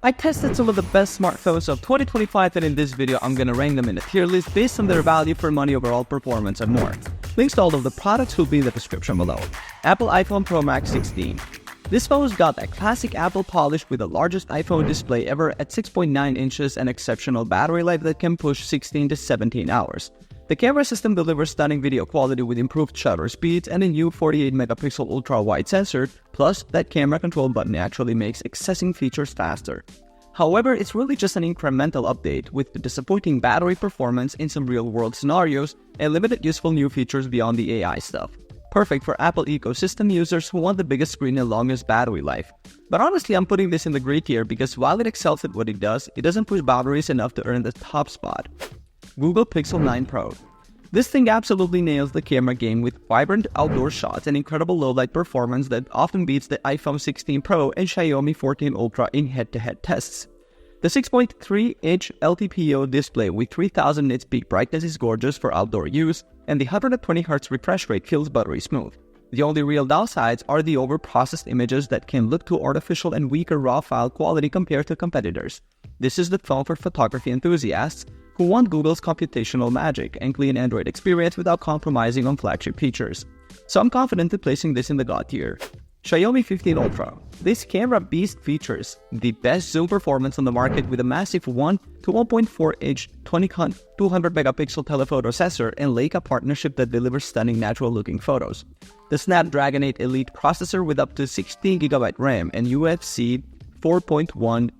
I tested some of the best smartphones of 2025 and in this video I'm gonna rank them in a tier list based on their value for money, overall performance and more. Links to all of the products will be in the description below. Apple iPhone Pro Max 16. This phone's got that classic Apple polish with the largest iPhone display ever at 6.9 inches and exceptional battery life that can push 16 to 17 hours. The camera system delivers stunning video quality with improved shutter speeds and a new 48-megapixel ultra-wide sensor, plus that camera control button actually makes accessing features faster. However, it's really just an incremental update with the disappointing battery performance in some real-world scenarios and limited useful new features beyond the AI stuff. Perfect for Apple ecosystem users who want the biggest screen and longest battery life. But honestly, I'm putting this in the gray tier because while it excels at what it doesn't push boundaries enough to earn the top spot. Google Pixel 9 Pro. This thing absolutely nails the camera game with vibrant outdoor shots and incredible low-light performance that often beats the iPhone 16 Pro and Xiaomi 14 Ultra in head-to-head tests. The 6.3-inch LTPO display with 3000 nits peak brightness is gorgeous for outdoor use, and the 120Hz refresh rate feels buttery smooth. The only real downsides are the over-processed images that can look too artificial and weaker raw file quality compared to competitors. This is the phone for photography enthusiasts who want Google's computational magic and clean Android experience without compromising on flagship features. So I'm confident in placing this in the God tier. Xiaomi 15 Ultra. This camera beast features the best zoom performance on the market with a massive 1 to 1.4-inch 200-megapixel telephoto sensor and Leica partnership that delivers stunning natural-looking photos. The Snapdragon 8 Elite processor with up to 16GB RAM and UFC 4.1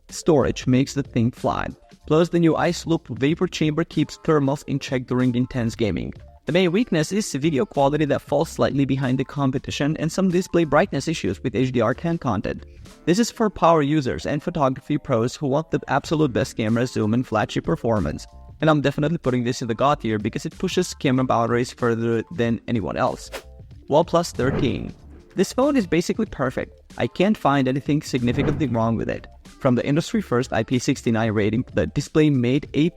storage makes the thing fly. Plus, the new Ice Loop vapor chamber keeps thermals in check during intense gaming. The main weakness is video quality that falls slightly behind the competition and some display brightness issues with HDR10 content. This is for power users and photography pros who want the absolute best camera zoom and flagship performance. And I'm definitely putting this in the God tier because it pushes camera boundaries further than anyone else. OnePlus 13. This phone is basically perfect. I can't find anything significantly wrong with it. From the industry-first IP69 rating, the display made A++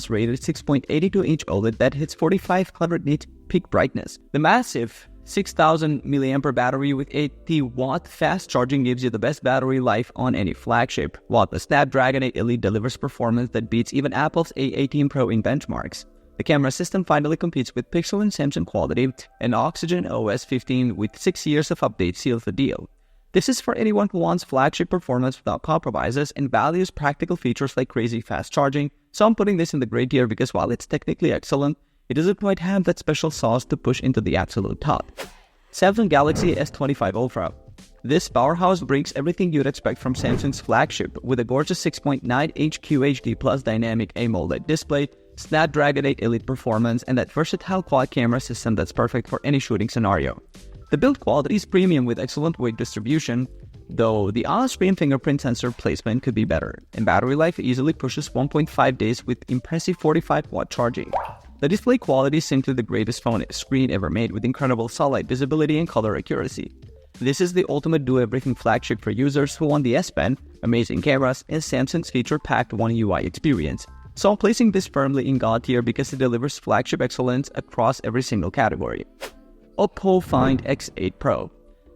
rated 6.82-inch OLED that hits 4500 nit peak brightness. The massive 6000 mAh battery with 80-watt fast charging gives you the best battery life on any flagship, while the Snapdragon 8 Elite delivers performance that beats even Apple's A18 Pro in benchmarks. The camera system finally competes with Pixel and Samsung quality, and Oxygen OS 15 with 6 years of updates seals the deal. This is for anyone who wants flagship performance without compromises and values practical features like crazy fast charging, so I'm putting this in the gray tier because while it's technically excellent, it doesn't quite have that special sauce to push into the absolute top. Samsung Galaxy S25 Ultra. This powerhouse brings everything you'd expect from Samsung's flagship with a gorgeous 6.9-inch QHD Plus dynamic AMOLED display, Snapdragon 8 Elite performance, and that versatile quad camera system that's perfect for any shooting scenario. The build quality is premium with excellent weight distribution, though the on-screen fingerprint sensor placement could be better, and battery life easily pushes 1.5 days with impressive 45-watt charging. The display quality is simply the greatest phone screen ever made with incredible sunlight visibility and color accuracy. This is the ultimate do-everything flagship for users who want the S Pen, amazing cameras, and Samsung's feature-packed One UI experience. So I'm placing this firmly in God tier because it delivers flagship excellence across every single category. Oppo Find X8 Pro.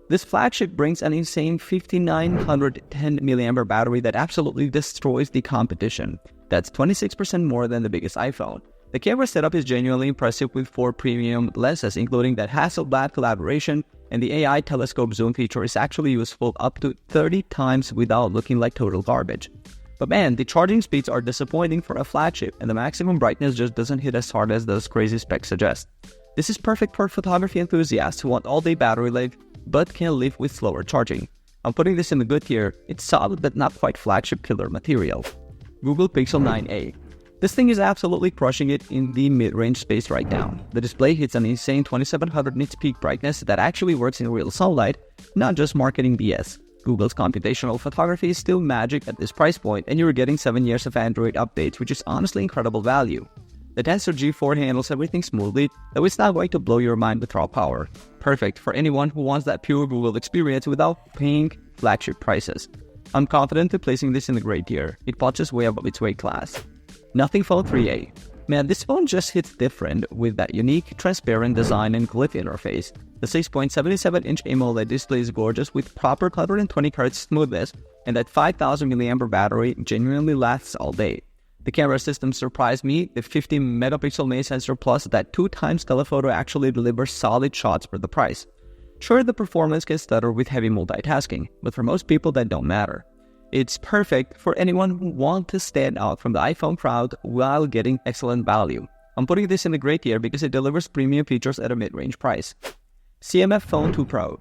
This flagship brings an insane 5910 mAh battery that absolutely destroys the competition. That's 26% more than the biggest iPhone. The camera setup is genuinely impressive with 4 premium lenses, including that Hasselblad collaboration, and the AI telescope zoom feature is actually useful up to 30 times without looking like total garbage. But man, the charging speeds are disappointing for a flagship, and the maximum brightness just doesn't hit as hard as those crazy specs suggest. This is perfect for photography enthusiasts who want all-day battery life but can live with slower charging. I'm putting this in the good tier. It's solid but not quite flagship killer material. Google Pixel 9a. This thing is absolutely crushing it in the mid-range space right now. The display hits an insane 2700 nits peak brightness that actually works in real sunlight, not just marketing BS. Google's computational photography is still magic at this price point, and you're getting 7 years of Android updates, which is honestly incredible value. The Tensor G4 handles everything smoothly, though it's not going to blow your mind with raw power. Perfect for anyone who wants that pure Google experience without paying flagship prices. I'm confident in placing this in the gray tier. It punches way above its weight class. Nothing Phone 3a. Man, this phone just hits different with that unique, transparent design and glyph interface. The 6.77-inch AMOLED display is gorgeous with proper 120Hz smoothness and that 5000 mAh battery genuinely lasts all day. The camera system surprised me. The 50 megapixel main sensor plus that 2x telephoto actually delivers solid shots for the price. Sure, the performance can stutter with heavy multitasking, but for most people that don't matter. It's perfect for anyone who wants to stand out from the iPhone crowd while getting excellent value. I'm putting this in the great tier because it delivers premium features at a mid-range price. CMF Phone 2 Pro.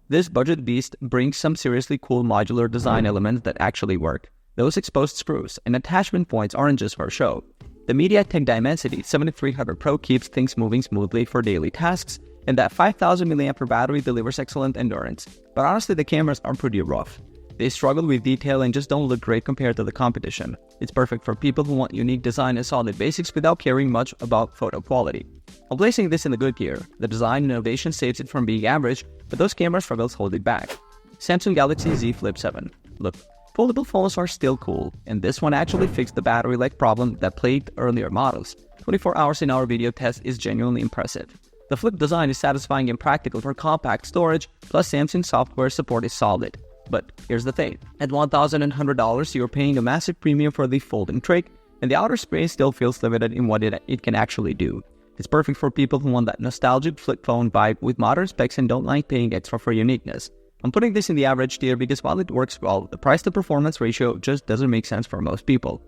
This budget beast brings some seriously cool modular design elements that actually work. Those exposed screws and attachment points aren't just for show. The MediaTek Dimensity 7300 Pro keeps things moving smoothly for daily tasks, and that 5000 mAh battery delivers excellent endurance. But honestly, the cameras are pretty rough. They struggle with detail and just don't look great compared to the competition. It's perfect for people who want unique design and solid basics without caring much about photo quality. I'm placing this in the good tier. The design and innovation saves it from being average, but those camera struggles hold it back. Samsung Galaxy Z Flip 7. Look, foldable phones are still cool, and this one actually fixed the battery life problem that plagued earlier models. 24 hours in our video test is genuinely impressive. The flip design is satisfying and practical for compact storage, plus Samsung software support is solid. But here's the thing, at $1,100 you're paying a massive premium for the folding trick, and the outer screen still feels limited in what it can actually do. It's perfect for people who want that nostalgic flip phone vibe with modern specs and don't like paying extra for uniqueness. I'm putting this in the average tier because while it works well, the price to performance ratio just doesn't make sense for most people.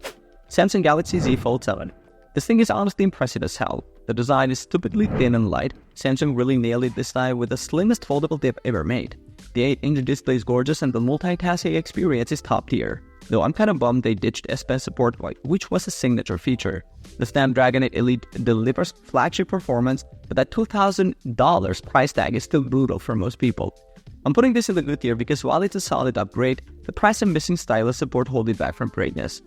Samsung Galaxy Z Fold 7. This thing is honestly impressive as hell. The design is stupidly thin and light. Samsung really nailed it this time with the slimmest foldable they've ever made. The 8-inch display is gorgeous and the multitasking experience is top tier. Though I'm kinda bummed they ditched S Pen support, which was a signature feature. The Snapdragon 8 Elite delivers flagship performance, but that $2,000 price tag is still brutal for most people. I'm putting this in the good tier because while it's a solid upgrade, the price and missing stylus support hold it back from greatness.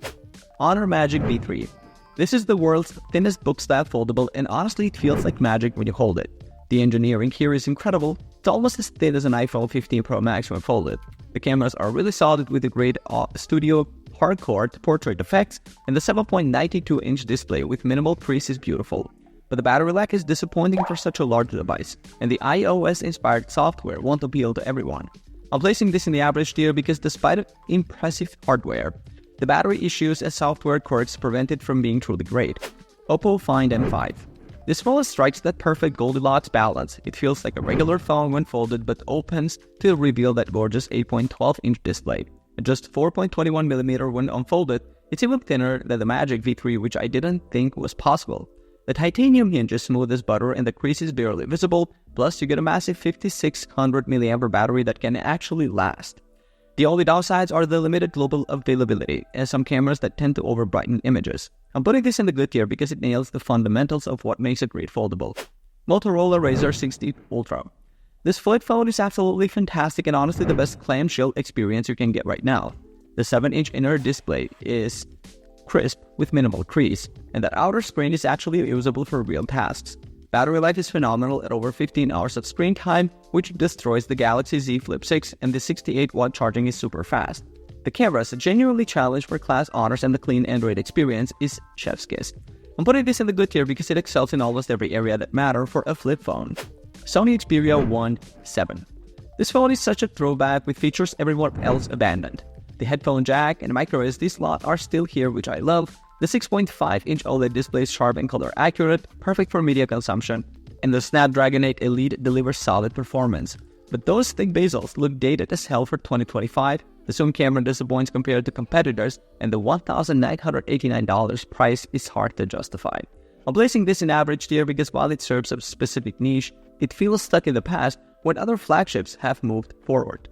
Honor Magic V3. This is the world's thinnest book-style foldable, and honestly it feels like magic when you hold it. The engineering here is incredible. It's almost as thin as an iPhone 15 Pro Max when folded. The cameras are really solid with a great studio hardcore portrait effects, and the 7.92-inch display with minimal crease is beautiful. But the battery life is disappointing for such a large device, and the iOS-inspired software won't appeal to everyone. I'm placing this in the average tier because despite impressive hardware, the battery issues and software quirks prevent it from being truly great. Oppo Find N5. This phone strikes that perfect Goldilocks balance. It feels like a regular phone when folded but opens to reveal that gorgeous 8.12-inch display. At just 4.21mm when unfolded, it's even thinner than the Magic V3, which I didn't think was possible. The titanium hinge is smooth as butter and the crease is barely visible, plus you get a massive 5600 mAh battery that can actually last. The only downsides are the limited global availability and some cameras that tend to over-brighten images. I'm putting this in the good tier because it nails the fundamentals of what makes a great foldable. Motorola Razr 60 Ultra. This flip phone is absolutely fantastic and honestly the best clamshell experience you can get right now. The 7-inch inner display is crisp with minimal crease, and that outer screen is actually usable for real tasks. Battery life is phenomenal at over 15 hours of screen time, which destroys the Galaxy Z Flip 6, and the 68-watt charging is super fast. The camera is a genuinely challenge for class honors, and the clean Android experience is chef's kiss. I'm putting this in the good tier because it excels in almost every area that matter for a flip phone. Sony Xperia 1.7. This phone is such a throwback with features everyone else abandoned. The headphone jack and micro SD slot are still here, which I love. The 6.5-inch OLED display is sharp and color accurate, perfect for media consumption, and the Snapdragon 8 Elite delivers solid performance. But those thick bezels look dated as hell for 2025, the zoom camera disappoints compared to competitors, and the $1,989 price is hard to justify. I'm placing this in average tier because while it serves a specific niche, it feels stuck in the past when other flagships have moved forward.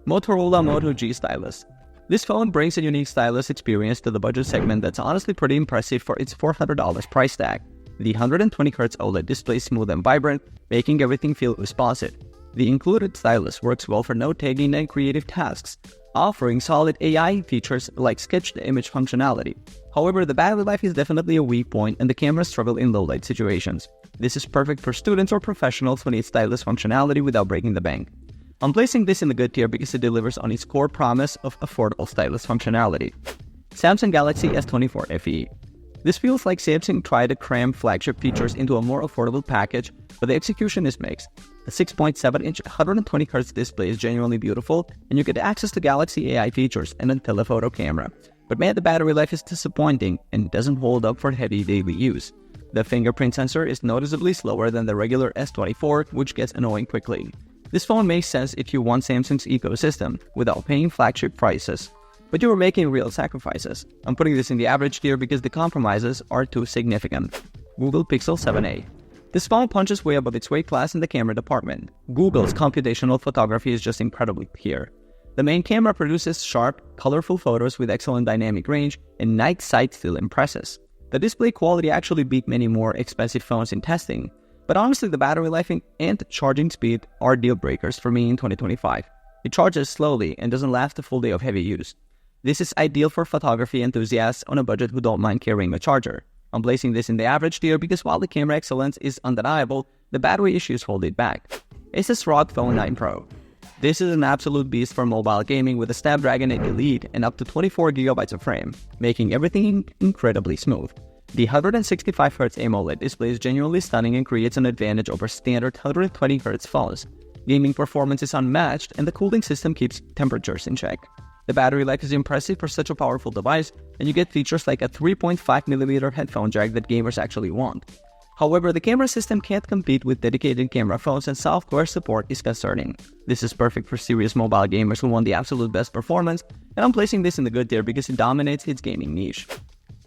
Motorola Moto G Stylus. This phone brings a unique stylus experience to the budget segment that's honestly pretty impressive for its $400 price tag. The 120Hz OLED display is smooth and vibrant, making everything feel responsive. The included stylus works well for note-taking and creative tasks, offering solid AI features like sketch-to-image functionality. However, the battery life is definitely a weak point and the cameras struggle in low-light situations. This is perfect for students or professionals who need stylus functionality without breaking the bank. I'm placing this in the good tier because it delivers on its core promise of affordable stylus functionality. Samsung Galaxy S24 FE. This feels like Samsung tried to cram flagship features into a more affordable package, but the execution is mixed. The 6.7-inch 120Hz display is genuinely beautiful, and you get access to Galaxy AI features and a telephoto camera. But man, the battery life is disappointing and doesn't hold up for heavy daily use. The fingerprint sensor is noticeably slower than the regular S24, which gets annoying quickly. This phone makes sense if you want Samsung's ecosystem without paying flagship prices. But you are making real sacrifices. I'm putting this in the average tier because the compromises are too significant. Google Pixel 7a. This phone punches way above its weight class in the camera department. Google's computational photography is just incredibly clear. The main camera produces sharp, colorful photos with excellent dynamic range, and night sight still impresses. The display quality actually beat many more expensive phones in testing. But honestly, the battery life and charging speed are deal breakers for me in 2025. It charges slowly and doesn't last a full day of heavy use. This is ideal for photography enthusiasts on a budget who don't mind carrying a charger. I'm placing this in the average tier because while the camera excellence is undeniable, the battery issues hold it back. ASUS ROG Phone 9 Pro. This is an absolute beast for mobile gaming with a Snapdragon 8 Elite and up to 24GB of RAM, making everything incredibly smooth. The 165Hz AMOLED display is genuinely stunning and creates an advantage over standard 120Hz phones. Gaming performance is unmatched and the cooling system keeps temperatures in check. The battery life is impressive for such a powerful device, and you get features like a 3.5mm headphone jack that gamers actually want. However, the camera system can't compete with dedicated camera phones and software support is concerning. This is perfect for serious mobile gamers who want the absolute best performance, and I'm placing this in the good tier because it dominates its gaming niche.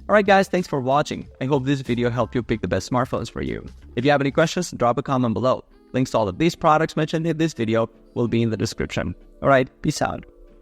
Alright guys, thanks for watching. I hope this video helped you pick the best smartphones for you. If you have any questions, drop a comment below. Links to all of these products mentioned in this video will be in the description. Alright, peace out.